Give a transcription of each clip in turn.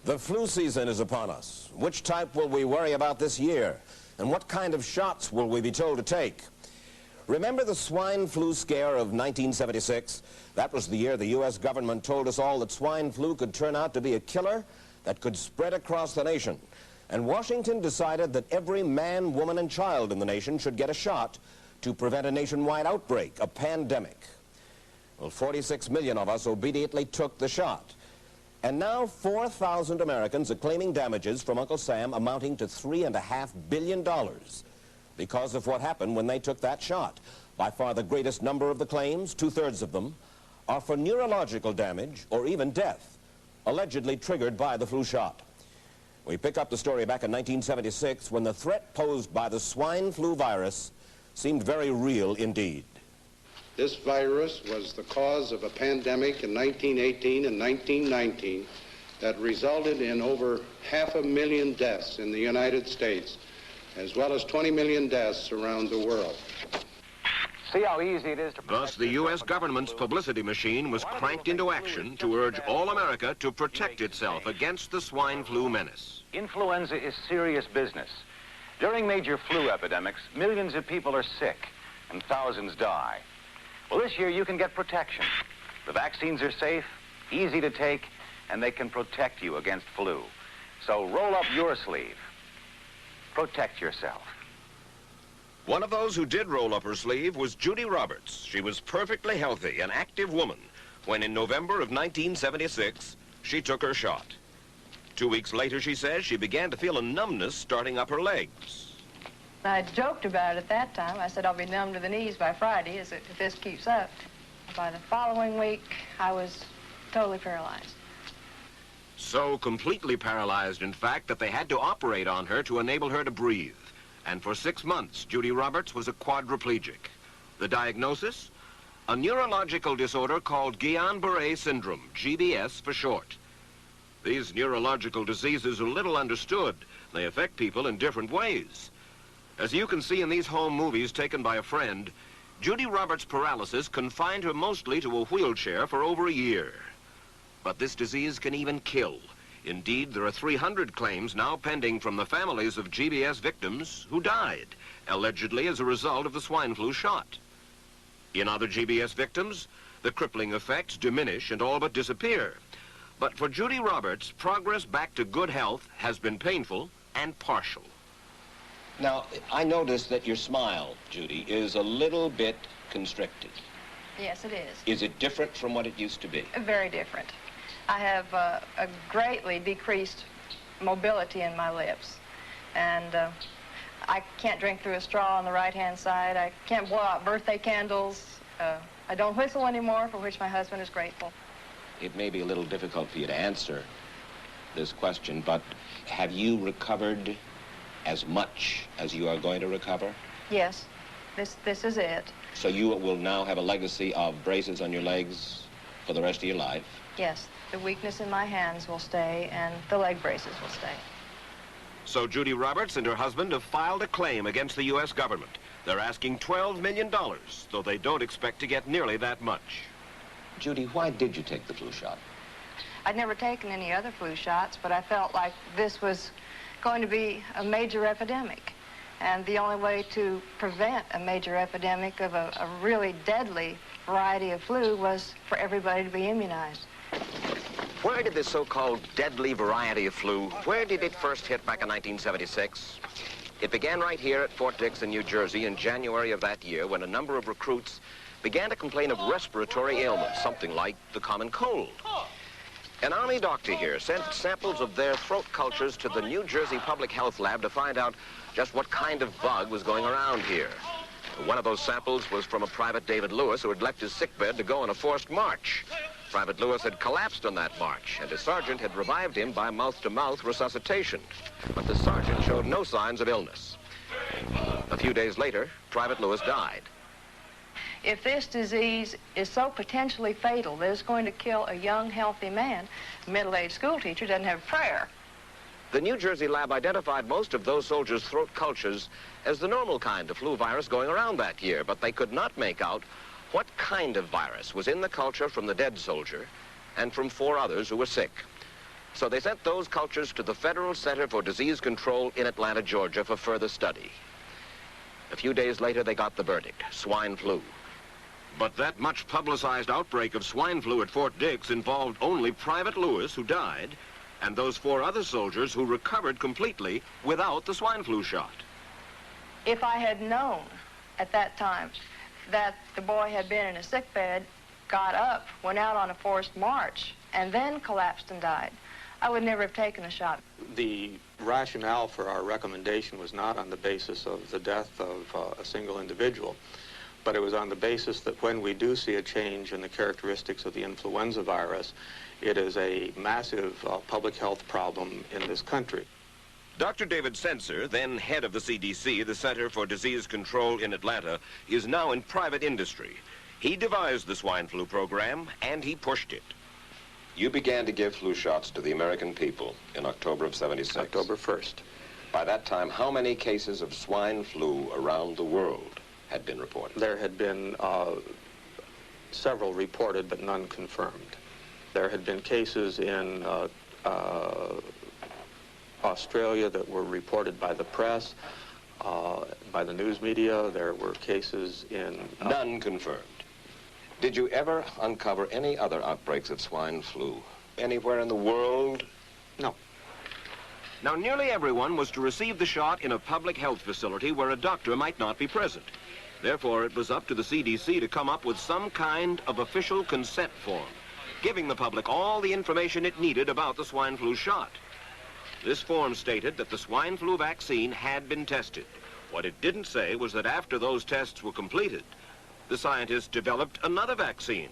The flu season is upon us. Which type will we worry about this year? And what kind of shots will we be told to take? Remember the swine flu scare of 1976? That was the year the U.S. government told us all that swine flu could turn out to be a killer that could spread across the nation. And Washington decided that every man, woman, and child in the nation should get a shot to prevent a nationwide outbreak, a pandemic. Well, 46 million of us obediently took the shot. And now 4,000 Americans are claiming damages from Uncle Sam amounting to $3.5 billion because of what happened when they took that shot. By far the greatest number of the claims, 2/3 of them, are for neurological damage or even death, allegedly triggered by the flu shot. We pick up the story back in 1976 when the threat posed by the swine flu virus seemed very real indeed. This virus was the cause of a pandemic in 1918 and 1919 that resulted in over 500,000 deaths in the United States, as well as 20 million deaths around the world. See how easy it is to... Thus, the U.S. government's publicity machine was cranked into action to urge all America to protect itself against the swine flu menace. Influenza is serious business. During major flu epidemics, millions of people are sick and thousands die. Well, this year you can get protection. The vaccines are safe, easy to take, and they can protect you against flu. So roll up your sleeve. Protect yourself. One of those who did roll up her sleeve was Judy Roberts. She was perfectly healthy, an active woman, when in November of 1976, she took her shot. 2 weeks later, she says, she began to feel a numbness starting up her legs. I joked about it at that time. I said I'll be numb to the knees by Friday if this keeps up. By the following week, I was totally paralyzed. So completely paralyzed, in fact, that they had to operate on her to enable her to breathe. And for 6 months, Judy Roberts was a quadriplegic. The diagnosis? A neurological disorder called Guillain-Barré syndrome, GBS for short. These neurological diseases are little understood. They affect people in different ways. As you can see in these home movies taken by a friend, Judy Roberts' paralysis confined her mostly to a wheelchair for over a year. But this disease can even kill. Indeed, there are 300 claims now pending from the families of GBS victims who died, allegedly as a result of the swine flu shot. In other GBS victims, the crippling effects diminish and all but disappear. But for Judy Roberts, progress back to good health has been painful and partial. Now, I noticed that your smile, Judy, is a little bit constricted. Yes, it is. Is it different from what it used to be? Very different. I have a greatly decreased mobility in my lips. And I can't drink through a straw on the right-hand side. I can't blow out birthday candles. I don't whistle anymore, for which my husband is grateful. It may be a little difficult for you to answer this question, but have you recovered as much as you are going to recover? Yes, this is it. So you will now have a legacy of braces on your legs for the rest of your life? Yes, the weakness in my hands will stay and the leg braces will stay. So Judy Roberts and her husband have filed a claim against the U.S. government. They're asking $12 million, though they don't expect to get nearly that much. Judy, why did you take the flu shot? I'd never taken any other flu shots, but I felt like this was going to be a major epidemic. And the only way to prevent a major epidemic of a really deadly variety of flu was for everybody to be immunized. Where did this so-called deadly variety of flu, where did it first hit back in 1976? It began right here at Fort Dix in New Jersey in January of that year when a number of recruits began to complain of respiratory ailments, something like the common cold. An Army doctor here sent samples of their throat cultures to the New Jersey Public Health Lab to find out just what kind of bug was going around here. One of those samples was from a Private David Lewis who had left his sickbed to go on a forced march. Private Lewis had collapsed on that march, and his sergeant had revived him by mouth-to-mouth resuscitation. But the sergeant showed no signs of illness. A few days later, Private Lewis died. If this disease is so potentially fatal that it's going to kill a young, healthy man, a middle-aged school teacher doesn't have prayer. The New Jersey lab identified most of those soldiers' throat cultures as the normal kind of flu virus going around that year, but they could not make out what kind of virus was in the culture from the dead soldier and from 4 others who were sick. So they sent those cultures to the Federal Center for Disease Control in Atlanta, Georgia for further study. A few days later, they got the verdict: swine flu. But that much publicized outbreak of swine flu at Fort Dix involved only Private Lewis, who died, and those 4 other soldiers who recovered completely without the swine flu shot. If I had known at that time that the boy had been in a sick bed, got up, went out on a forced march, and then collapsed and died, I would never have taken the shot. The rationale for our recommendation was not on the basis of the death of a single individual, but it was on the basis that when we do see a change in the characteristics of the influenza virus, it is a massive public health problem in this country. Dr. David Senser, then head of the CDC, the Center for Disease Control in Atlanta, is now in private industry. He devised the swine flu program, and he pushed it. You began to give flu shots to the American people in October of '76. October 1st. By that time, how many cases of swine flu around the world had been reported? There had been several reported, but none confirmed. There had been cases in Australia that were reported by the press, by the news media. There were cases in... None confirmed. Did you ever uncover any other outbreaks of swine flu anywhere in the world? No. Now, nearly everyone was to receive the shot in a public health facility where a doctor might not be present. Therefore, it was up to the CDC to come up with some kind of official consent form, giving the public all the information it needed about the swine flu shot. This form stated that the swine flu vaccine had been tested. What it didn't say was that after those tests were completed, the scientists developed another vaccine,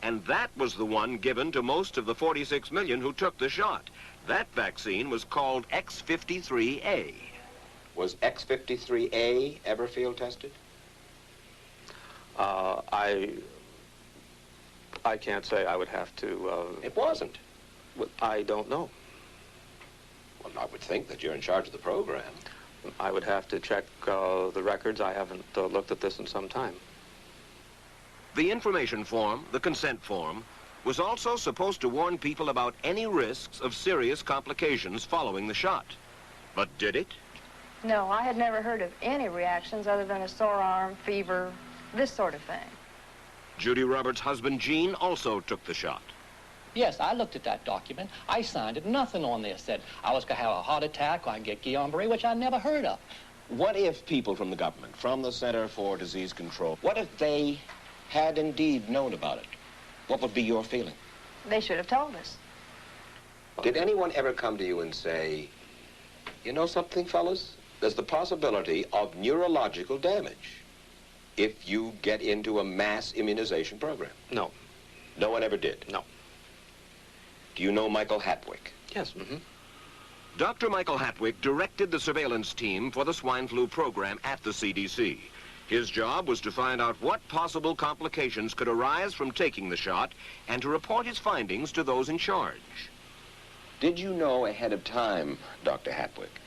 and that was the one given to most of the 46 million who took the shot. That vaccine was called X53A. Was X53A ever field tested? I can't say. I would have to... It wasn't. I don't know. Well, I would think that you're in charge of the program. I would have to check the records. I haven't looked at this in some time. The information form, the consent form, was also supposed to warn people about any risks of serious complications following the shot. But did it? No, I had never heard of any reactions other than a sore arm, fever, this sort of thing. Judy Roberts' husband, Gene, also took the shot. Yes, I looked at that document. I signed it. Nothing on there said I was going to have a heart attack or I get Guillain-Barré, which I never heard of. What if people from the government, from the Center for Disease Control, what if they had indeed known about it? What would be your feeling? They should have told us. Did anyone ever come to you and say, you know something, fellas? There's the possibility of neurological damage if you get into a mass immunization program? No. No one ever did? No. Do you know Michael Hatwick? Yes. Mm-hmm. Dr. Michael Hatwick directed the surveillance team for the swine flu program at the CDC. His job was to find out what possible complications could arise from taking the shot and to report his findings to those in charge. Did you know ahead of time, Dr. Hatwick,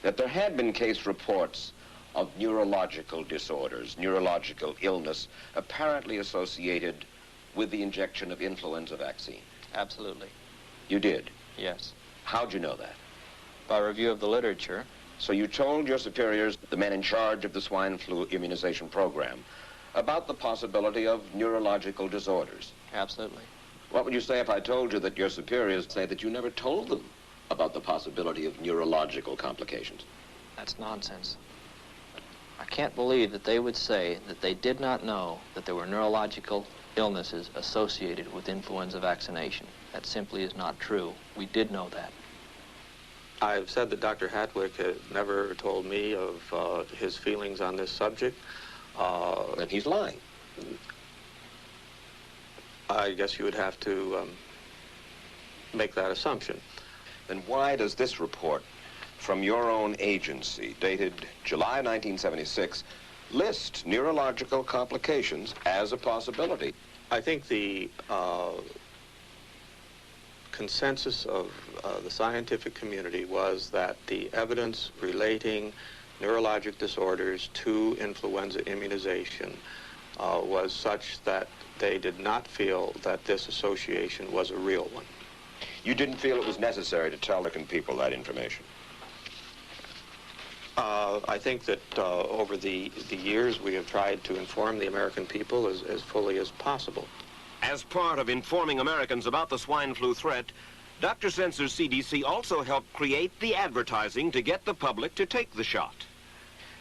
that there had been case reports of neurological disorders, neurological illness, apparently associated with the injection of influenza vaccine? Absolutely. You did? Yes. How'd you know that? By review of the literature. So you told your superiors, the men in charge of the swine flu immunization program, about the possibility of neurological disorders? Absolutely. What would you say if I told you that your superiors say that you never told them about the possibility of neurological complications? That's nonsense. I can't believe that they would say that they did not know that there were neurological illnesses associated with influenza vaccination. That simply is not true. We did know that. I've said that Dr. Hatwick had never told me of his feelings on this subject. Then he's lying. I guess you would have to make that assumption. Then why does this report from your own agency, dated July 1976, list neurological complications as a possibility? I think the consensus of the scientific community was that the evidence relating neurologic disorders to influenza immunization was such that they did not feel that this association was a real one. You didn't feel it was necessary to tell the American people that information? I think that over the years we have tried to inform the American people as fully as possible. As part of informing Americans about the swine flu threat, Dr. Sensor's CDC also helped create the advertising to get the public to take the shot.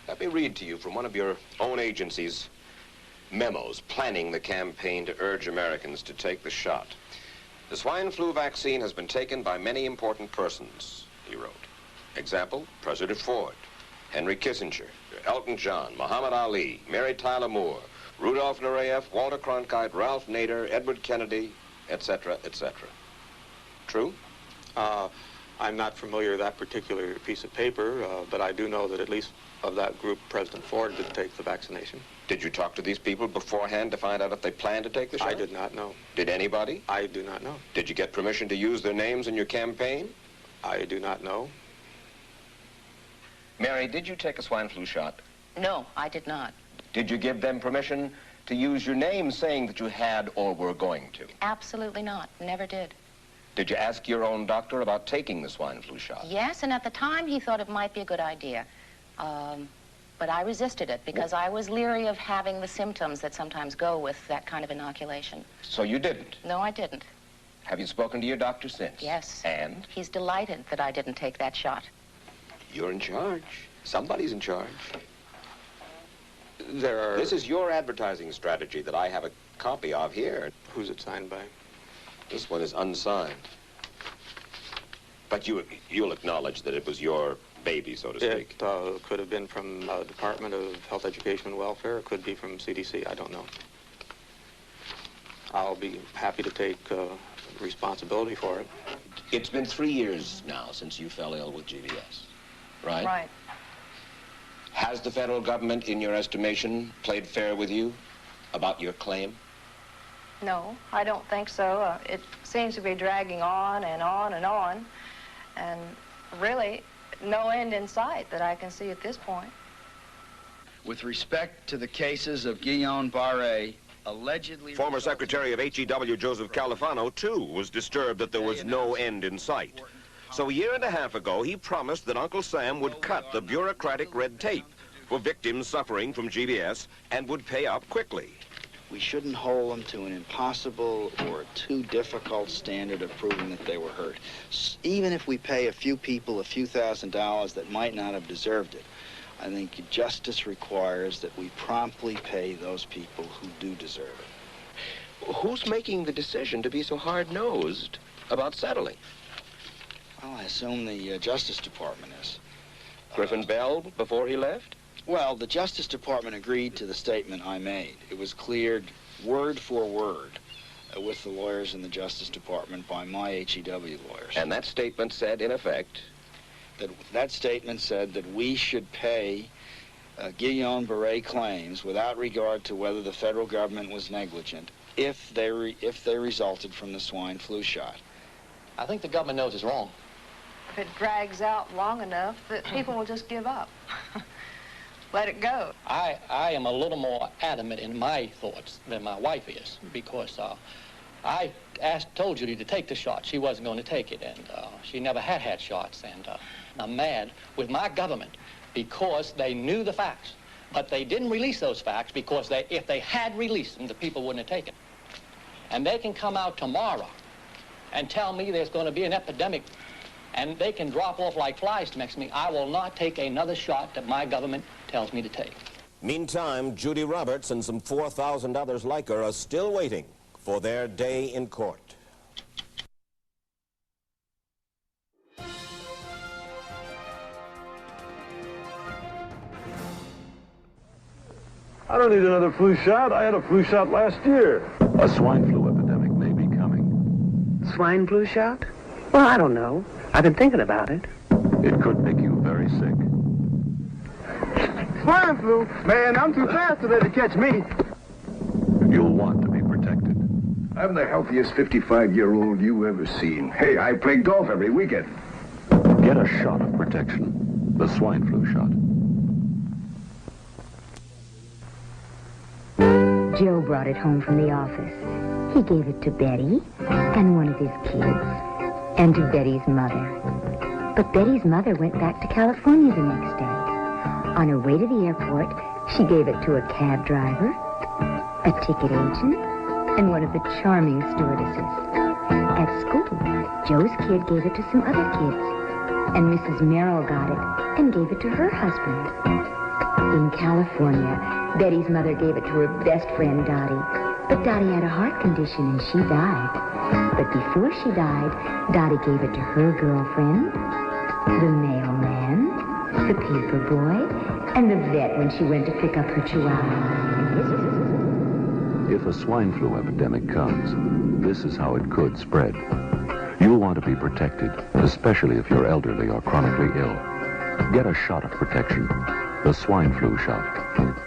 Let me read to you from one of your own agency's memos planning the campaign to urge Americans to take the shot. The swine flu vaccine has been taken by many important persons, he wrote. Example, President Ford, Henry Kissinger, Elton John, Muhammad Ali, Mary Tyler Moore, Rudolph Nureyev, Walter Cronkite, Ralph Nader, Edward Kennedy, etc., etc. True? I'm not familiar with that particular piece of paper, but I do know that at least of that group, President Ford did take the vaccination. Did you talk to these people beforehand to find out if they planned to take the shot? I did not know. Did anybody? I do not know. Did you get permission to use their names in your campaign? I do not know. Mary, did you take a swine flu shot? No, I did not. Did you give them permission to use your name saying that you had or were going to? Absolutely not. Never did. Did you ask your own doctor about taking the swine flu shot? Yes, and at the time he thought it might be a good idea. But I resisted it because I was leery of having the symptoms that sometimes go with that kind of inoculation. So you didn't? No, I didn't. Have you spoken to your doctor since? Yes. And? He's delighted that I didn't take that shot. You're in charge. Somebody's in charge. This is your advertising strategy that I have a copy of here. Who's it signed by? This one is unsigned. But you'll acknowledge that it was your baby, so to speak. It could have been from the Department of Health, Education, and Welfare. It could be from CDC. I don't know. I'll be happy to take responsibility for it. It's been 3 years now since you fell ill with GBS, right? Right. Has the federal government, in your estimation, played fair with you about your claim? No, I don't think so. It seems to be dragging on and on and on, and really no end in sight that I can see at this point. With respect to the cases of Guillain-Barré, allegedly... Former Secretary of HEW Joseph Califano, too, was disturbed that there was no end in sight. So a year and a half ago, he promised that Uncle Sam would cut the bureaucratic red tape for victims suffering from GBS and would pay up quickly. We shouldn't hold them to an impossible or too difficult standard of proving that they were hurt. Even if we pay a few people a few $1,000s that might not have deserved it, I think justice requires that we promptly pay those people who do deserve it. Who's making the decision to be so hard-nosed about settling? Well, I assume the Justice Department is. Griffin Bell before he left? Well, the Justice Department agreed to the statement I made. It was cleared word for word with the lawyers in the Justice Department by my HEW lawyers. And that statement said, in effect? That statement said that we should pay Guillain-Barré claims without regard to whether the federal government was negligent if they resulted from the swine flu shot. I think the government knows it's wrong. If it drags out long enough, that people will just give up. Let it go. I am a little more adamant in my thoughts than my wife is, because I told Judy to take the shot. She wasn't going to take it, and she never had shots. And I'm mad with my government because they knew the facts, but they didn't release those facts because if they had released them, the people wouldn't have taken. And they can come out tomorrow and tell me there's going to be an epidemic, and they can drop off like flies next to me. I will not take another shot that my government tells me to take. Meantime, Judy Roberts and some 4,000 others like her are still waiting for their day in court. I don't need another flu shot. I had a flu shot last year. A swine flu epidemic may be coming. Swine flu shot? Well, I don't know. I've been thinking about it. It could make you very sick. Swine flu? Man, I'm too fast to let it catch me. You'll want to be protected. I'm the healthiest 55-year-old you ever seen. Hey, I play golf every weekend. Get a shot of protection. The swine flu shot. Joe brought it home from the office. He gave it to Betty and one of his kids. and to Betty's mother. But Betty's mother went back to California the next day. On her way to the airport, she gave it to a cab driver, a ticket agent, and one of the charming stewardesses. At school, Joe's kid gave it to some other kids, and Mrs. Merrill got it and gave it to her husband. In California, Betty's mother gave it to her best friend, Dottie, but Dottie had a heart condition and she died. But before she died, Dottie gave it to her girlfriend, the mailman, the paper boy, and the vet when she went to pick up her chihuahua. If a swine flu epidemic comes, this is how it could spread. You'll want to be protected, especially if you're elderly or chronically ill. Get a shot of protection, the swine flu shot.